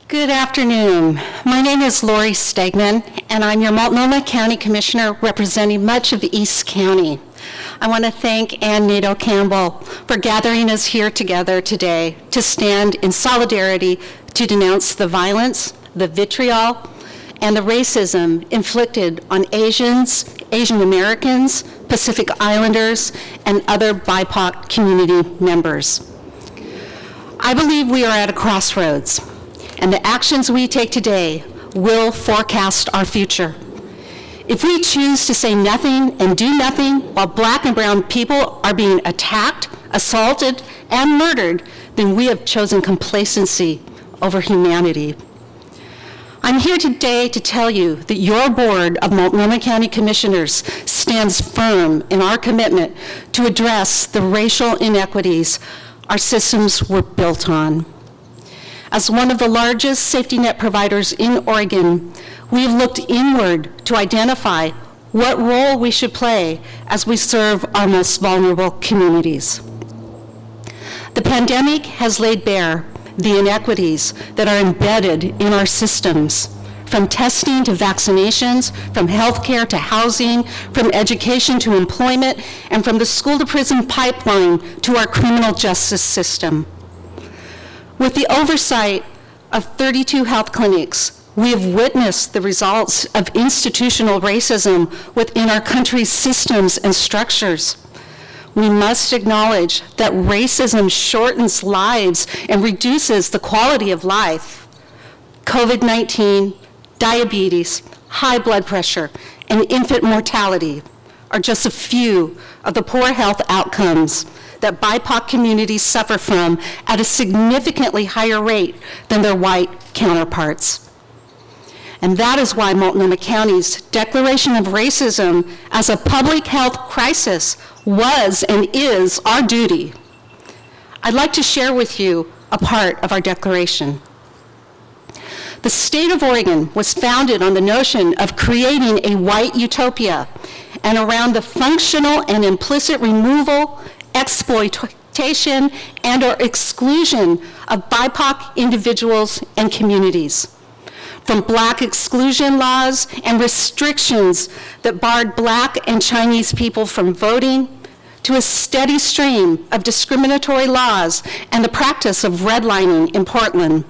Good afternoon. My name is Lori Stegmann, and I'm your Multnomah County Commissioner representing much of East County. I want to thank Ann Nato Campbell for gathering us here together today to stand in solidarity to denounce the violence, the vitriol, and the racism inflicted on Asians, Asian Americans, Pacific Islanders, and other BIPOC community members. I believe we are at a crossroads, and the actions we take today will forecast our future. If we choose to say nothing and do nothing while Black and brown people are being attacked, assaulted, and murdered, then we have chosen complacency over humanity. I'm here today to tell you that your board of Multnomah County Commissioners stands firm in our commitment to address the racial inequities our systems were built on. As one of the largest safety net providers in Oregon, we have looked inward to identify what role we should play as we serve our most vulnerable communities. The pandemic has laid bare the inequities that are embedded in our systems, from testing to vaccinations, from healthcare to housing, from education to employment, and from the school to prison pipeline to our criminal justice system. With the oversight of 32 health clinics, we have witnessed the results of institutional racism within our country's systems and structures. We must acknowledge that racism shortens lives and reduces the quality of life. COVID-19, diabetes, high blood pressure, and infant mortality are just a few of the poor health outcomes that BIPOC communities suffer from at a significantly higher rate than their white counterparts. And that is why Multnomah County's declaration of racism as a public health crisis was and is our duty. I'd like to share with you a part of our declaration. The state of Oregon was founded on the notion of creating a white utopia and around the functional and implicit removal, exploitation, and or exclusion of BIPOC individuals and communities. From Black exclusion laws and restrictions that barred Black and Chinese people from voting, to a steady stream of discriminatory laws and the practice of redlining in Portland.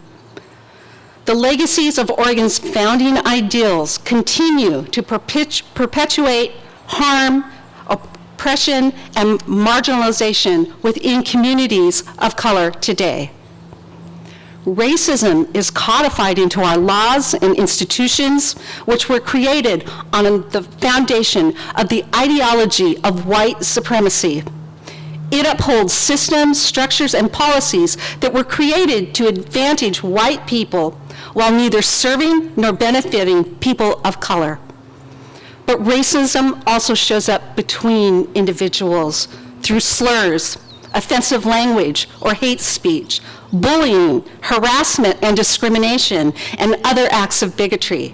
The legacies of Oregon's founding ideals continue to perpetuate harm, oppression, and marginalization within communities of color today. Racism is codified into our laws and institutions, which were created on the foundation of the ideology of white supremacy. It upholds systems, structures, and policies that were created to advantage white people while neither serving nor benefiting people of color. But racism also shows up between individuals through slurs, offensive language, or hate speech, bullying, harassment and discrimination, and other acts of bigotry,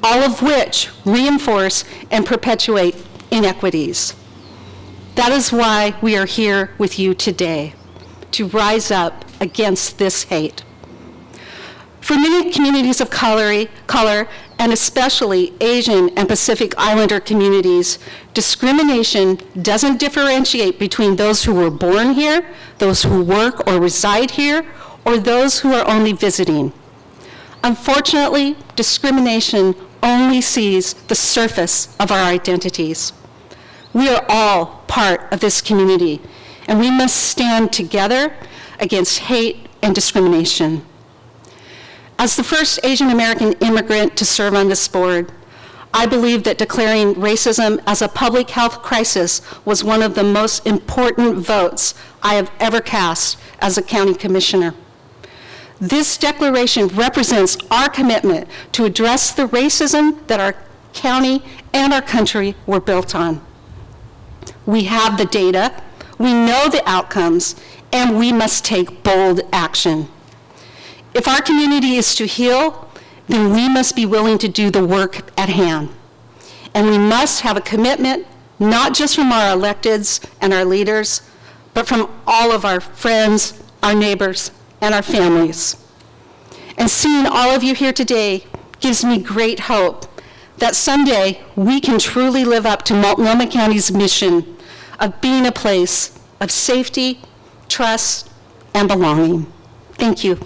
all of which reinforce and perpetuate inequities. That is why we are here with you today, to rise up against this hate. For many communities of color, and especially Asian and Pacific Islander communities, discrimination doesn't differentiate between those who were born here, those who work or reside here, or those who are only visiting. Unfortunately, discrimination only sees the surface of our identities. We are all part of this community, and we must stand together against hate and discrimination. As the first Asian American immigrant to serve on this board, I believe that declaring racism as a public health crisis was one of the most important votes I have ever cast as a county commissioner. This declaration represents our commitment to address the racism that our county and our country were built on. We have the data, we know the outcomes, and we must take bold action. If our community is to heal, then we must be willing to do the work at hand. And we must have a commitment, not just from our electeds and our leaders, but from all of our friends, our neighbors, and our families. And seeing all of you here today gives me great hope that someday we can truly live up to Multnomah County's mission of being a place of safety, trust, and belonging. Thank you.